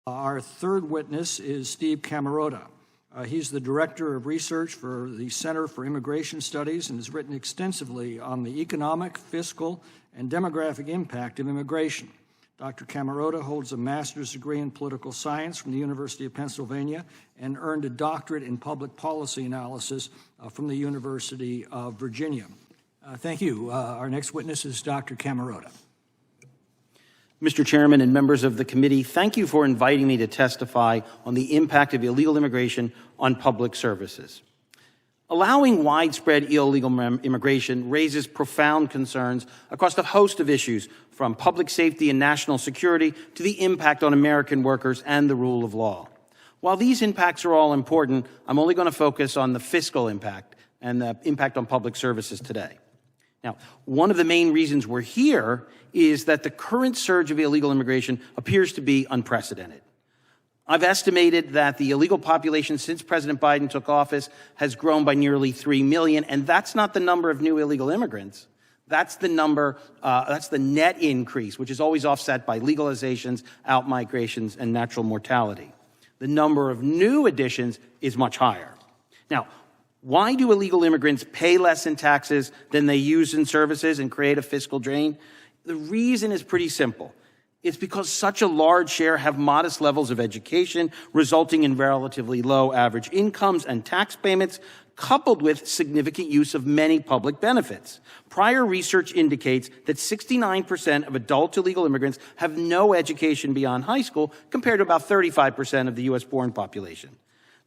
Our third witness is Steve Camarota. He's the Director of Research for the Center for Immigration Studies and has written extensively on the economic, fiscal, and demographic impact of immigration. Dr. Camarota holds a master's degree in political science from the University of Pennsylvania and earned a doctorate in public policy analysis from the University of Virginia. Thank you. Our next witness is Dr. Camarota. Mr. Chairman and members of the committee, thank you for inviting me to testify on the impact of illegal immigration on public services. Allowing widespread illegal immigration raises profound concerns across a host of issues, from public safety and national security to the impact on American workers and the rule of law. While these impacts are all important, I'm only going to focus on the fiscal impact and the impact on public services today. Now, one of the main reasons we're here is that the current surge of illegal immigration appears to be unprecedented. I've estimated that the illegal population since President Biden took office has grown by nearly 3 million, and that's not the number of new illegal immigrants. That's the number, that's the net increase, which is always offset by legalizations, out-migrations, and natural mortality. The number of new additions is much higher. Now, why do illegal immigrants pay less in taxes than they use in services and create a fiscal drain? The reason is pretty simple. It's because such a large share have modest levels of education, resulting in relatively low average incomes and tax payments, coupled with significant use of many public benefits. Prior research indicates that 69% of adult illegal immigrants have no education beyond high school, compared to about 35% of the U.S.-born population.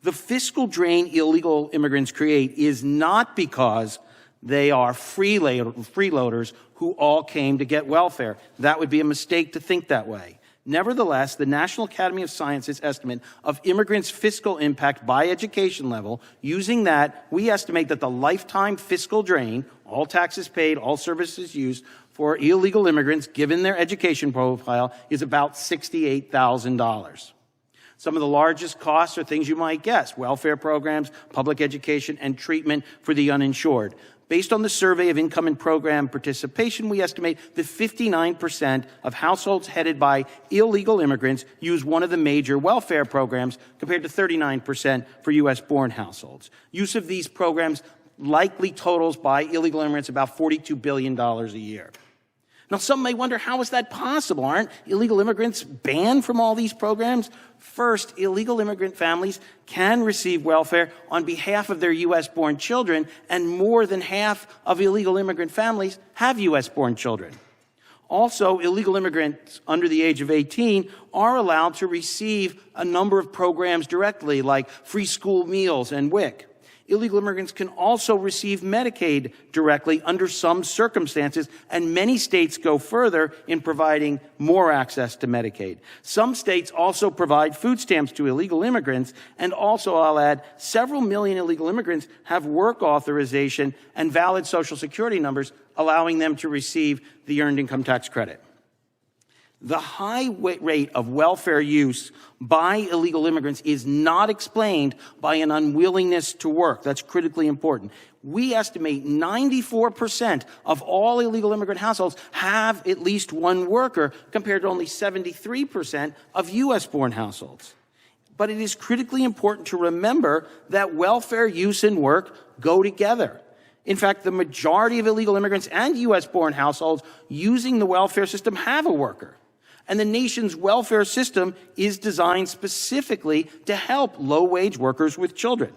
The fiscal drain illegal immigrants create is not because they are freeloaders who all came to get welfare. That would be a mistake to think that way. Nevertheless, the National Academy of Sciences estimate of immigrants' fiscal impact by education level, using that, we estimate that the lifetime fiscal drain, all taxes paid, all services used, for illegal immigrants, given their education profile, is about $68,000. Some of the largest costs are things you might guess: welfare programs, public education, and treatment for the uninsured. Based on the survey of income and program participation, we estimate that 59% of households headed by illegal immigrants use one of the major welfare programs, compared to 39% for U.S.-born households. Use of these programs likely totals by illegal immigrants about $42 billion a year. Now, some may wonder, how is that possible? Aren't illegal immigrants banned from all these programs? First, illegal immigrant families can receive welfare on behalf of their U.S.-born children, and more than half of illegal immigrant families have U.S.-born children. Also, illegal immigrants under the age of 18 are allowed to receive a number of programs directly, like free school meals and WIC. Illegal immigrants can also receive Medicaid directly under some circumstances, and many states go further in providing more access to Medicaid. Some states also provide food stamps to illegal immigrants, and also, I'll add, several million illegal immigrants have work authorization and valid Social Security numbers, allowing them to receive the Earned Income Tax Credit. The high rate of welfare use by illegal immigrants is not explained by an unwillingness to work. That's critically important. We estimate 94% of all illegal immigrant households have at least one worker, compared to only 73% of U.S.-born households. But it is critically important to remember that welfare use and work go together. In fact, the majority of illegal immigrants and U.S.-born households using the welfare system have a worker. And the nation's welfare system is designed specifically to help low-wage workers with children.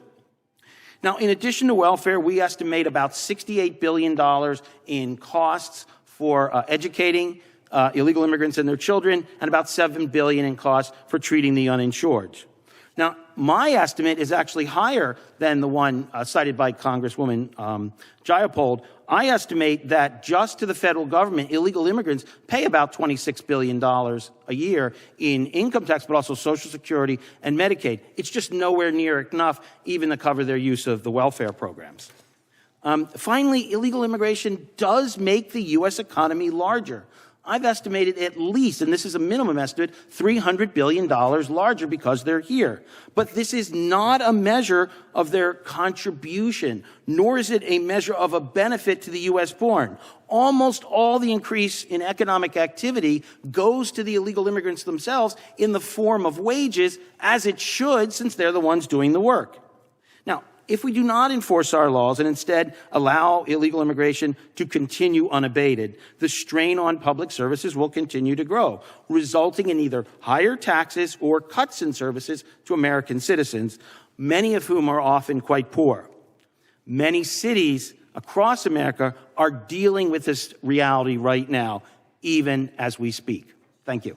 Now, in addition to welfare, we estimate about $68 billion in costs for educating illegal immigrants and their children, and about $7 billion in costs for treating the uninsured. Now, my estimate is actually higher than the one cited by Congresswoman Jayapal. I estimate that just to the federal government, illegal immigrants pay about $26 billion a year in income tax, but also Social Security and Medicaid. It's just nowhere near enough even to cover their use of the welfare programs. Finally, illegal immigration does make the U.S. economy larger. I've estimated at least, and this is a minimum estimate, $300 billion larger because they're here. But this is not a measure of their contribution, nor is it a measure of a benefit to the U.S. born. Almost all the increase in economic activity goes to the illegal immigrants themselves in the form of wages, as it should, since they're the ones doing the work. Now, if we do not enforce our laws and instead allow illegal immigration to continue unabated, the strain on public services will continue to grow, resulting in either higher taxes or cuts in services to American citizens, many of whom are often quite poor. Many cities across America are dealing with this reality right now, even as we speak. Thank you.